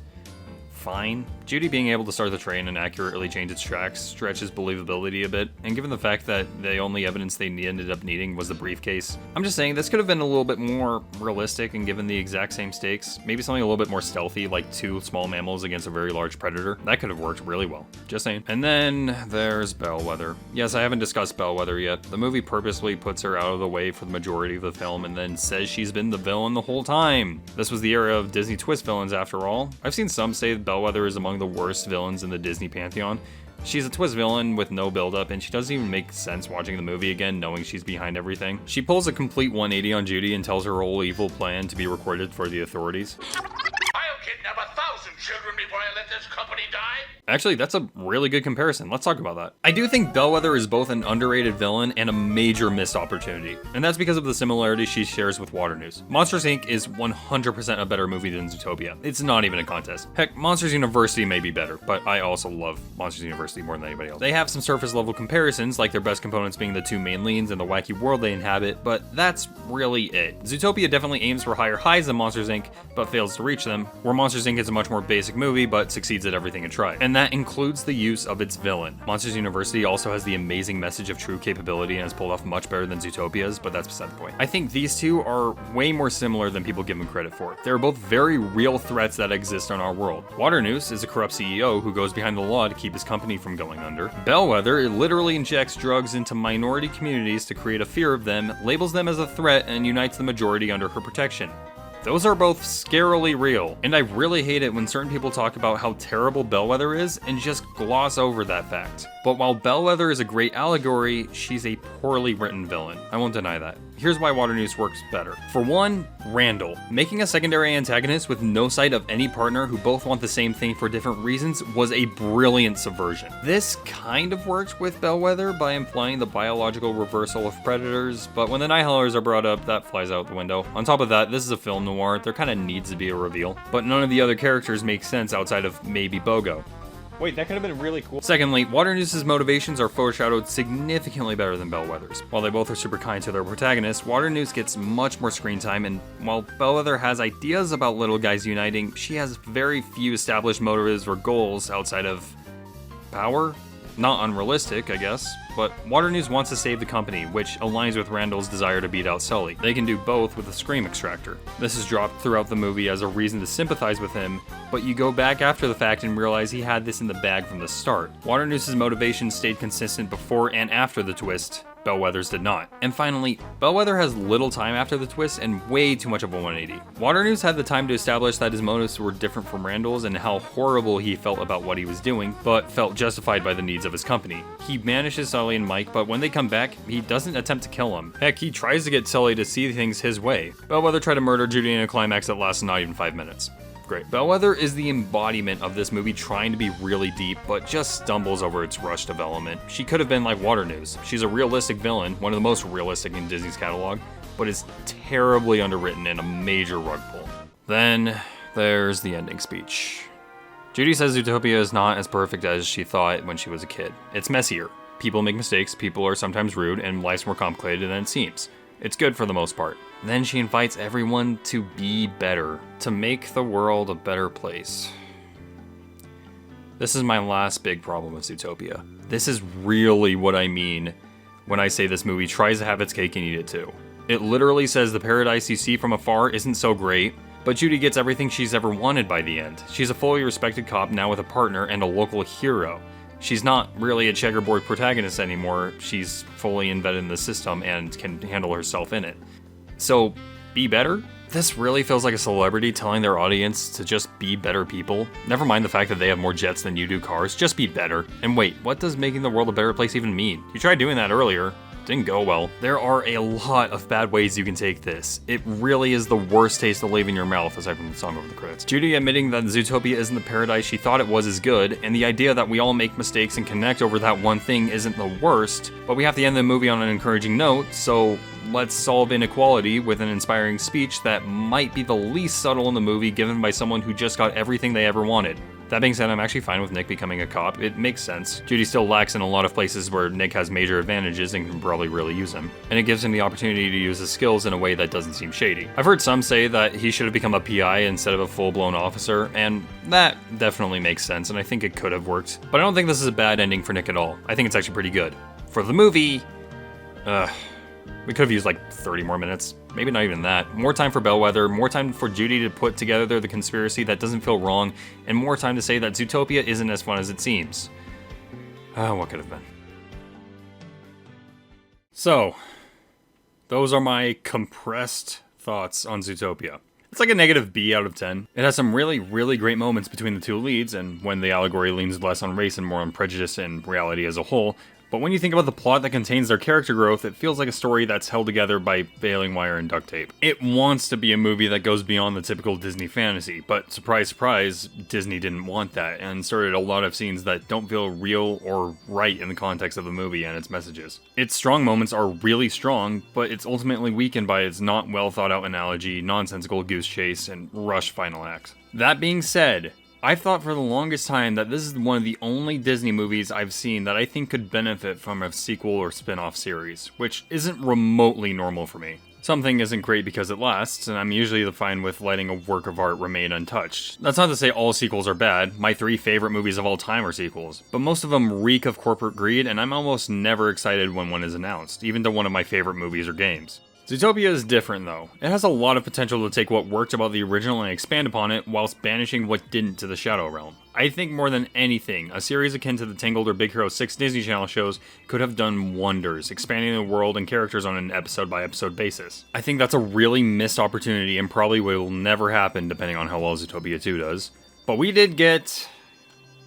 fine. Judy being able to start the train and accurately change its tracks stretches believability a bit, and given the fact that the only evidence they ended up needing was the briefcase, I'm just saying this could have been a little bit more realistic and given the exact same stakes. Maybe something a little bit more stealthy, like two small mammals against a very large predator. That could have worked really well. Just saying. And then there's Bellwether. Yes, I haven't discussed Bellwether yet. The movie purposely puts her out of the way for the majority of the film and then says she's been the villain the whole time. This was the era of Disney twist villains after all. I've seen some say that Bellwether is among the worst villains in the Disney pantheon. She's a twist villain with no build-up, and she doesn't even make sense watching the movie again knowing she's behind everything. She pulls a complete 180 on Judy and tells her whole evil plan to be recorded for the authorities. I'll kidnap 1,000 children before I let this company die? Actually, that's a really good comparison. Let's talk about that. I do think Bellwether is both an underrated villain and a major missed opportunity, and that's because of the similarities she shares with Waternoose. Monsters Inc. is 100% a better movie than Zootopia. It's not even a contest. Heck, Monsters University may be better, but I also love Monsters University more than anybody else. They have some surface level comparisons, like their best components being the two main leads and the wacky world they inhabit, but that's really it. Zootopia definitely aims for higher highs than Monsters Inc., but fails to reach them, where Monsters Inc. is a much more basic movie, but succeeds at everything it tries. And that includes the use of its villain. Monsters University also has the amazing message of true capability and is pulled off much better than Zootopia's, but that's beside the point. I think these two are way more similar than people give them credit for. They're both very real threats that exist in our world. Waternoose is a corrupt CEO who goes behind the law to keep his company from going under. Bellwether literally injects drugs into minority communities to create a fear of them, labels them as a threat, and unites the majority under her protection. Those are both scarily real, and I really hate it when certain people talk about how terrible Bellwether is and just gloss over that fact. But while Bellwether is a great allegory, she's a poorly written villain. I won't deny that. Here's why Waternoose works better. For one, Randall. Making a secondary antagonist with no sight of any partner who both want the same thing for different reasons was a brilliant subversion. This kind of worked with Bellwether by implying the biological reversal of predators, but when the Night Howlers are brought up, that flies out the window. On top of that, this is a film noir, there kinda needs to be a reveal, but none of the other characters make sense outside of maybe Bogo. Wait, that could have been really cool. Secondly, Waternoose's motivations are foreshadowed significantly better than Bellwether's. While they both are super kind to their protagonists, Waternoose gets much more screen time, and while Bellwether has ideas about little guys uniting, she has very few established motives or goals outside of power? Not unrealistic, I guess, but Waternoose wants to save the company, which aligns with Randall's desire to beat out Sully. They can do both with a Scream extractor. This is dropped throughout the movie as a reason to sympathize with him, but you go back after the fact and realize he had this in the bag from the start. Waternoose's motivation stayed consistent before and after the twist. Bellwether's did not. And finally, Bellwether has little time after the twist and way too much of a 180. Waternoose had the time to establish that his motives were different from Randall's and how horrible he felt about what he was doing, but felt justified by the needs of his company. He banishes Sully and Mike, but when they come back, he doesn't attempt to kill him. Heck, he tries to get Sully to see things his way. Bellwether tried to murder Judy in a climax that lasts not even 5 minutes. Great. Bellwether is the embodiment of this movie trying to be really deep, but just stumbles over its rushed development. She could have been like Waternoose. She's a realistic villain, one of the most realistic in Disney's catalog, but is terribly underwritten and a major rug pull. Then there's the ending speech. Judy says Zootopia is not as perfect as she thought when she was a kid. It's messier. People make mistakes, people are sometimes rude, and life's more complicated than it seems. It's good for the most part. Then she invites everyone to be better, to make the world a better place. This is my last big problem with Zootopia. This is really what I mean when I say this movie tries to have its cake and eat it too. It literally says the paradise you see from afar isn't so great, but Judy gets everything she's ever wanted by the end. She's a fully respected cop now with a partner and a local hero. She's not really a checkerboard protagonist anymore, she's fully embedded in the system and can handle herself in it. So, be better? This really feels like a celebrity telling their audience to just be better people. Never mind the fact that they have more jets than you do cars, just be better. And wait, what does making the world a better place even mean? You tried doing that earlier. Didn't go well. There are a lot of bad ways you can take this. It really is the worst taste to leave in your mouth, aside from the song over the credits. Judy admitting that Zootopia isn't the paradise she thought it was is good, and the idea that we all make mistakes and connect over that one thing isn't the worst, but we have to end the movie on an encouraging note, so let's solve inequality with an inspiring speech that might be the least subtle in the movie given by someone who just got everything they ever wanted. That being said, I'm actually fine with Nick becoming a cop. It makes sense. Judy still lacks in a lot of places where Nick has major advantages and can probably really use them. And it gives him the opportunity to use his skills in a way that doesn't seem shady. I've heard some say that he should have become a PI instead of a full-blown officer, and that definitely makes sense, and I think it could have worked. But I don't think this is a bad ending for Nick at all. I think it's actually pretty good. For the movie, we could have used like 30 more minutes. Maybe not even that. More time for Bellwether, more time for Judy to put together the conspiracy that doesn't feel wrong, and more time to say that Zootopia isn't as fun as it seems. What could have been? So, those are my compressed thoughts on Zootopia. It's like a negative B out of 10. It has some really, really great moments between the two leads, and when the allegory leans less on race and more on prejudice and reality as a whole, But when you think about the plot that contains their character growth, it feels like a story that's held together by baling wire and duct tape. It wants to be a movie that goes beyond the typical Disney fantasy, but surprise, surprise, Disney didn't want that and started a lot of scenes that don't feel real or right in the context of the movie and its messages. Its strong moments are really strong, but it's ultimately weakened by its not well thought out analogy, nonsensical goose chase, and rushed final acts. That being said, I've thought for the longest time that this is one of the only Disney movies I've seen that I think could benefit from a sequel or spin-off series, which isn't remotely normal for me. Something isn't great because it lasts, and I'm usually fine with letting a work of art remain untouched. That's not to say all sequels are bad. My 3 favorite movies of all time are sequels, but most of them reek of corporate greed, and I'm almost never excited when one is announced, even to one of my favorite movies or games. Zootopia is different though. It has a lot of potential to take what worked about the original and expand upon it, whilst banishing what didn't to the Shadow Realm. I think more than anything, a series akin to the Tangled or Big Hero 6 Disney Channel shows could have done wonders, expanding the world and characters on an episode-by-episode basis. I think that's a really missed opportunity and probably will never happen depending on how well Zootopia 2 does. But we did get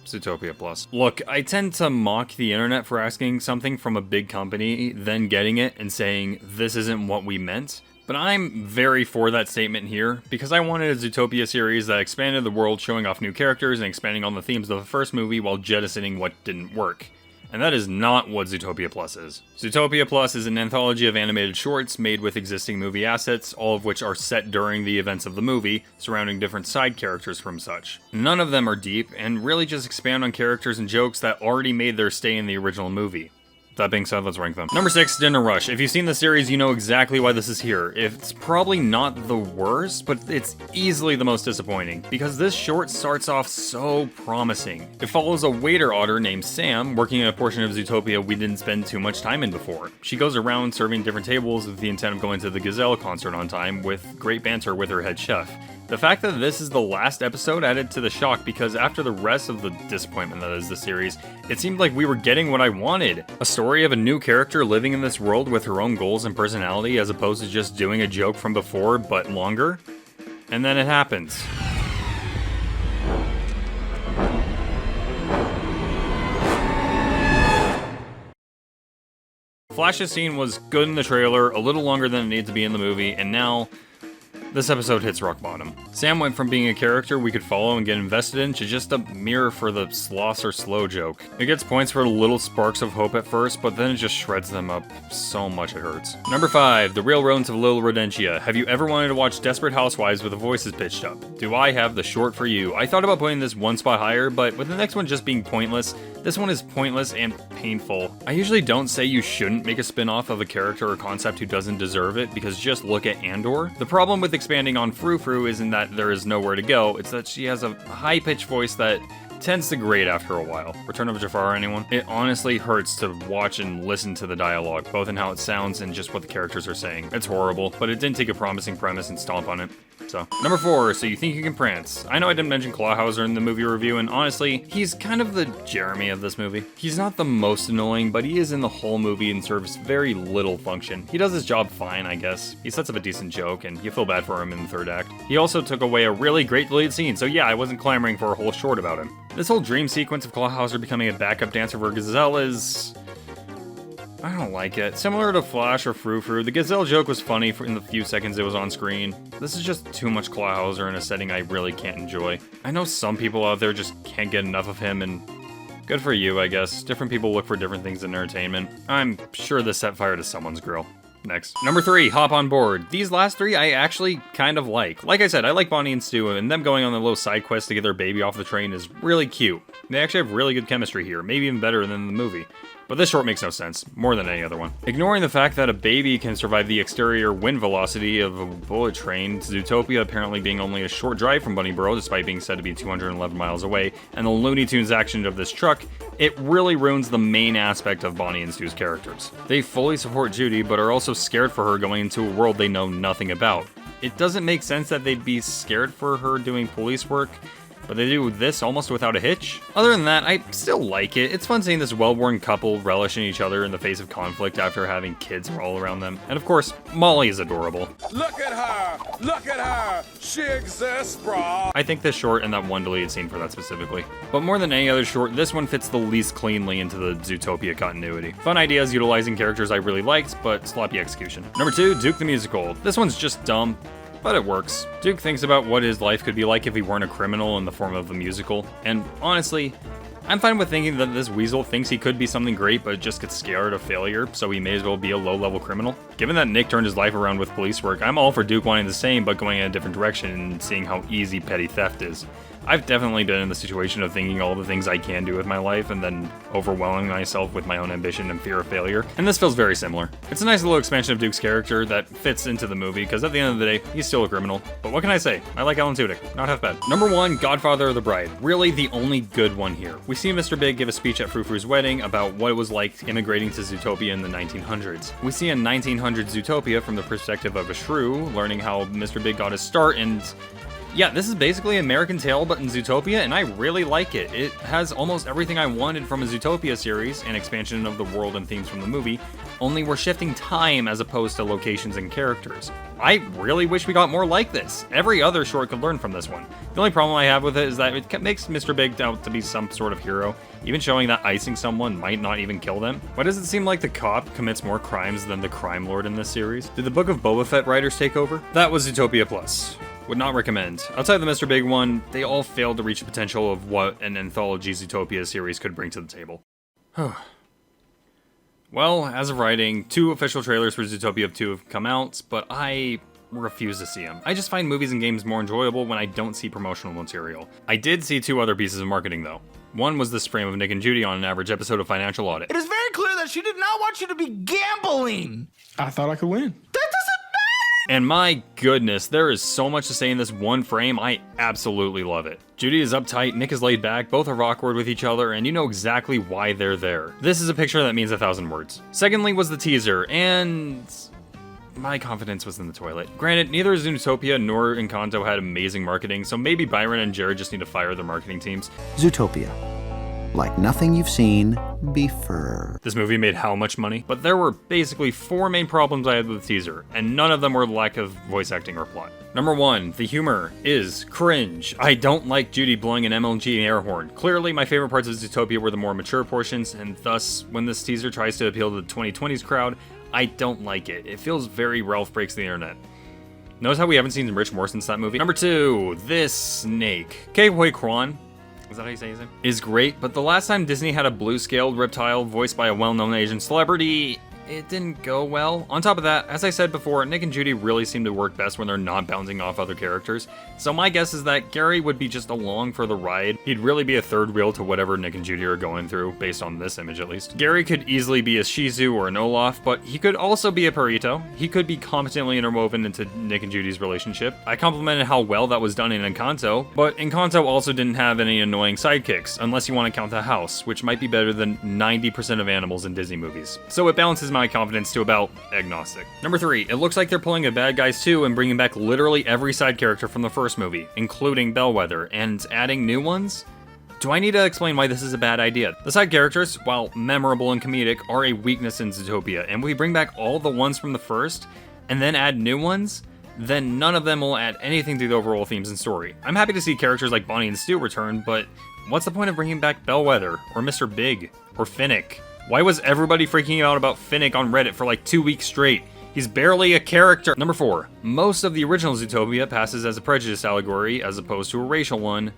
Zootopia Plus. Look, I tend to mock the internet for asking something from a big company, then getting it and saying, this isn't what we meant. But I'm very for that statement here, because I wanted a Zootopia series that expanded the world, showing off new characters and expanding on the themes of the first movie while jettisoning what didn't work. And that is not what Zootopia Plus is. Zootopia Plus is an anthology of animated shorts made with existing movie assets, all of which are set during the events of the movie, surrounding different side characters from such. None of them are deep, and really just expand on characters and jokes that already made their stay in the original movie. That being said, let's rank them. Number 6, Dinner Rush. If you've seen the series, you know exactly why this is here. It's probably not the worst, but it's easily the most disappointing, because this short starts off so promising. It follows a waiter otter named Sam, working in a portion of Zootopia we didn't spend too much time in before. She goes around serving different tables with the intent of going to the Gazelle concert on time, with great banter with her head chef. The fact that this is the last episode added to the shock, because after the rest of the disappointment that is the series, it seemed like we were getting what I wanted. A story of a new character living in this world with her own goals and personality, as opposed to just doing a joke from before, but longer. And then it happens. Flash's scene was good in the trailer, a little longer than it needed to be in the movie, and now this episode hits rock bottom. Sam went from being a character we could follow and get invested in to just a mirror for the sloss or slow joke. It gets points for little sparks of hope at first, but then it just shreds them up so much it hurts. Number 5, The Real Rodents of Little Rodentia. Have you ever wanted to watch Desperate Housewives with the voices pitched up? Do I have the short for you? I thought about putting this one spot higher, but with the next one just being pointless, this one is pointless and painful. I usually don't say you shouldn't make a spin-off of a character or concept who doesn't deserve it, because just look at Andor. The problem with expanding on Frou Frou isn't that there is nowhere to go, it's that she has a high-pitched voice that tends to grate after a while. Return of Jafar, anyone? It honestly hurts to watch and listen to the dialogue, both in how it sounds and just what the characters are saying. It's horrible, but it didn't take a promising premise and stomp on it. So, number 4, So You Think You Can Prance. I know I didn't mention Clawhauser in the movie review, and honestly, he's kind of the Jeremy of this movie. He's not the most annoying, but he is in the whole movie and serves very little function. He does his job fine, I guess. He sets up a decent joke, and you feel bad for him in the third act. He also took away a really great deleted scene, so yeah, I wasn't clamoring for a whole short about him. This whole dream sequence of Clawhauser becoming a backup dancer for Gazelle is... I don't like it. Similar to Flash or Frou Frou, the Gazelle joke was funny in the few seconds it was on screen. This is just too much Clawhauser in a setting I really can't enjoy. I know some people out there just can't get enough of him, and good for you, I guess. Different people look for different things in entertainment. I'm sure this set fire to someone's grill. Next. Number 3, Hop on Board. These last 3 I actually kind of like. Like I said, I like Bonnie and Stu, and them going on the little side quest to get their baby off the train is really cute. They actually have really good chemistry here, maybe even better than the movie. But this short makes no sense, more than any other one. Ignoring the fact that a baby can survive the exterior wind velocity of a bullet train, Zootopia apparently being only a short drive from Bunnyboro despite being said to be 211 miles away, and the Looney Tunes action of this truck, it really ruins the main aspect of Bonnie and Stu's characters. They fully support Judy, but are also scared for her going into a world they know nothing about. It doesn't make sense that they'd be scared for her doing police work. but they do this almost without a hitch. Other than that, I still like it. It's fun seeing this well-worn couple relishing each other in the face of conflict after having kids roll around them. And of course, Molly is adorable. Look at her! Look at her! She exists, brah! I think this short and that one deleted scene for that specifically. But more than any other short, this one fits the least cleanly into the Zootopia continuity. Fun ideas utilizing characters I really liked, but sloppy execution. Number 2, Duke the Musical. This one's just dumb, but it works. Duke thinks about what his life could be like if he weren't a criminal in the form of a musical, and honestly, I'm fine with thinking that this weasel thinks he could be something great but just gets scared of failure, so he may as well be a low-level criminal. Given that Nick turned his life around with police work, I'm all for Duke wanting the same but going in a different direction and seeing how easy petty theft is. I've definitely been in the situation of thinking all the things I can do with my life and then overwhelming myself with my own ambition and fear of failure, and this feels very similar. It's a nice little expansion of Duke's character that fits into the movie, because at the end of the day, he's still a criminal. But what can I say? I like Alan Tudyk. Not half bad. Number 1, Godfather of the Bride. Really the only good one here. We see Mr. Big give a speech at Frou Frou's wedding about what it was like immigrating to Zootopia in the 1900s. We see a 1900s Zootopia from the perspective of a shrew, learning how Mr. Big got his start, and yeah, this is basically American Tail, but in Zootopia, and I really like it. It has almost everything I wanted from a Zootopia series, an expansion of the world and themes from the movie, only we're shifting time as opposed to locations and characters. I really wish we got more like this. Every other short could learn from this one. The only problem I have with it is that it makes Mr. Big out to be some sort of hero, even showing that icing someone might not even kill them. Why does it seem like the cop commits more crimes than the crime lord in this series? Did the Book of Boba Fett writers take over? That was Zootopia Plus. Would not recommend. Outside the Mr. Big one, they all failed to reach the potential of what an anthology Zootopia series could bring to the table. Well, as of writing, 2 official trailers for Zootopia 2 have come out, but I refuse to see them. I just find movies and games more enjoyable when I don't see promotional material. I did see 2 other pieces of marketing though. One was this frame of Nick and Judy on an average episode of Financial Audit. It is very clear that she did not want you to be gambling. I thought I could win. That doesn't matter. And my goodness, there is so much to say in this one frame, I absolutely love it. Judy is uptight, Nick is laid back, both are awkward with each other, and you know exactly why they're there. This is a picture that means 1,000 words. Secondly was the teaser, and my confidence was in the toilet. Granted, neither Zootopia nor Encanto had amazing marketing, so maybe Byron and Jared just need to fire their marketing teams. Zootopia. Like nothing you've seen before. This movie made how much money? But there were basically 4 main problems I had with the teaser, and none of them were lack of voice acting or plot. Number 1, the humor is cringe. I don't like Judy blowing an MLG air horn. Clearly, my favorite parts of Zootopia were the more mature portions, and thus, when this teaser tries to appeal to the 2020s crowd, I don't like it. It feels very Ralph Breaks the Internet. Notice how we haven't seen Rich Moore since that movie? Number 2, this snake. Ke Huy Quan, is that how you say his name? Is great, but the last time Disney had a blue-scaled reptile voiced by a well-known Asian celebrity, it didn't go well. On top of that, as I said before, Nick and Judy really seem to work best when they're not bouncing off other characters. So my guess is that Gary would be just along for the ride. He'd really be a third wheel to whatever Nick and Judy are going through, based on this image at least. Gary could easily be a Shih Tzu or an Olaf, but he could also be a Perito. He could be competently interwoven into Nick and Judy's relationship. I complimented how well that was done in Encanto, but Encanto also didn't have any annoying sidekicks, unless you want to count the house, which might be better than 90% of animals in Disney movies. So it balances my confidence to about agnostic. Number 3, it looks like they're pulling a Bad Guys 2 and bringing back literally every side character from the first movie, including Bellwether, and adding new ones? Do I need to explain why this is a bad idea? The side characters, while memorable and comedic, are a weakness in Zootopia, and we bring back all the ones from the first, and then add new ones? Then none of them will add anything to the overall themes and story. I'm happy to see characters like Bonnie and Stu return, but what's the point of bringing back Bellwether, or Mr. Big, or Finnick? Why was everybody freaking out about Finnick on Reddit for like 2 weeks straight? He's barely a character. Number 4, most of the original Zootopia passes as a prejudice allegory as opposed to a racial one,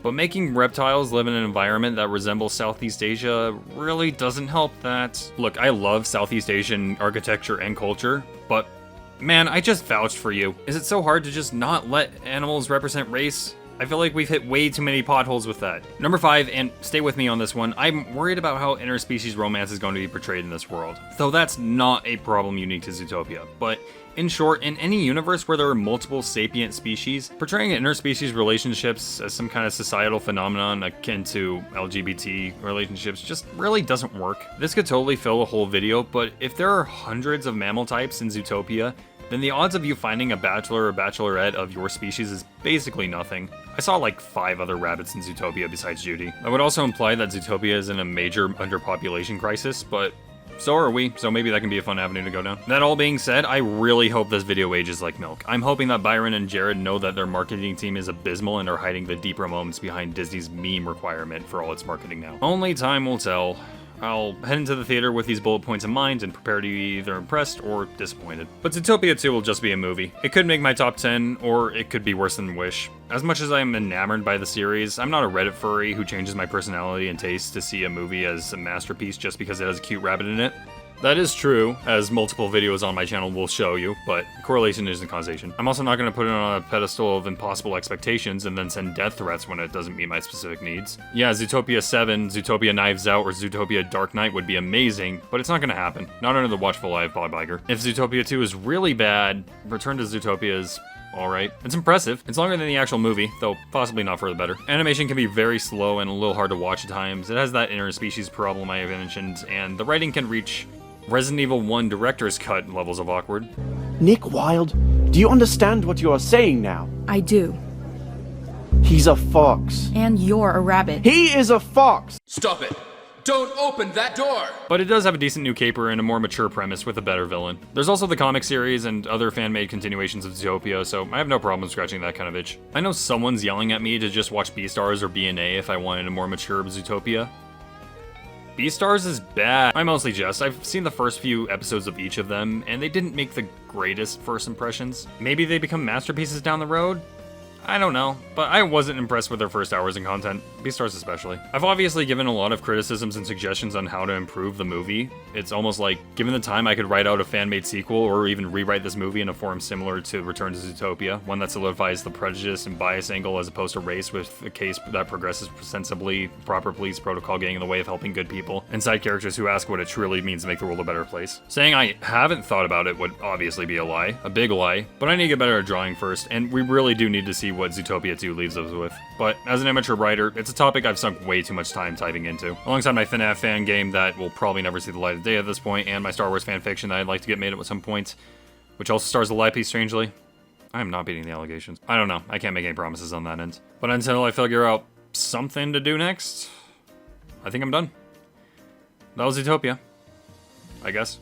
but making reptiles live in an environment that resembles Southeast Asia really doesn't help that. Look, I love Southeast Asian architecture and culture, but man, I just vouched for you. Is it so hard to just not let animals represent race? I feel like we've hit way too many potholes with that. Number 5, and stay with me on this one, I'm worried about how interspecies romance is going to be portrayed in this world. Though that's not a problem unique to Zootopia. But in short, in any universe where there are multiple sapient species, portraying interspecies relationships as some kind of societal phenomenon akin to LGBT relationships just really doesn't work. This could totally fill a whole video, but if there are hundreds of mammal types in Zootopia, then the odds of you finding a bachelor or bachelorette of your species is basically nothing. I I saw like 5 other rabbits in Zootopia besides Judy. I would also imply that Zootopia is in a major underpopulation crisis, but so are we, so maybe that can be a fun avenue to go down. That all being said, I really hope this video ages like milk. I'm hoping that Byron and Jared know that their marketing team is abysmal and are hiding the deeper moments behind Disney's meme requirement for all its marketing now. Only time will tell. I'll head into the theater with these bullet points in mind and prepare to be either impressed or disappointed. But Zootopia 2 will just be a movie. It could make my top 10, or it could be worse than Wish. As much as I'm enamored by the series, I'm not a Reddit furry who changes my personality and taste to see a movie as a masterpiece just because it has a cute rabbit in it. That is true, as multiple videos on my channel will show you, but correlation isn't causation. I'm also not going to put it on a pedestal of impossible expectations and then send death threats when it doesn't meet my specific needs. Yeah, Zootopia 7, Zootopia Knives Out, or Zootopia Dark Knight would be amazing, but it's not going to happen. Not under the watchful eye of Bob Iger. If Zootopia 2 is really bad, Return to Zootopia is alright. It's impressive. It's longer than the actual movie, though possibly not for the better. Animation can be very slow and a little hard to watch at times. It has that interspecies problem I have mentioned, and the writing can reach Resident Evil 1 director's cut levels of awkward. Nick Wilde, do you understand what you are saying now? I do. He's a fox. And you're a rabbit. He is a fox! Stop it! Don't open that door! But it does have a decent new caper and a more mature premise with a better villain. There's also the comic series and other fan-made continuations of Zootopia, so I have no problem scratching that kind of itch. I know someone's yelling at me to just watch Beastars or B&A if I wanted a more mature Zootopia. Beastars is bad. I mostly jest. I've seen the first few episodes of each of them, and they didn't make the greatest first impressions. Maybe they become masterpieces down the road? I don't know, but I wasn't impressed with their first hours in content, Beastars especially. I've obviously given a lot of criticisms and suggestions on how to improve the movie. It's almost like, given the time, I could write out a fan-made sequel or even rewrite this movie in a form similar to Return to Zootopia, one that solidifies the prejudice and bias angle as opposed to race, with a case that progresses sensibly, proper police protocol getting in the way of helping good people, and side characters who ask what it truly means to make the world a better place. Saying I haven't thought about it would obviously be a lie, a big lie, but I need to get better at drawing first, and we really do need to see what Zootopia 2 leaves us with. But as an amateur writer, it's a topic I've sunk way too much time typing into. Alongside my FNAF fan game that will probably never see the light of day at this point, and my Star Wars fan fiction that I'd like to get made at some point, which also stars a live piece strangely. I am not beating the allegations. I don't know, I can't make any promises on that end. But until I figure out something to do next, I think I'm done. That was Zootopia, I guess.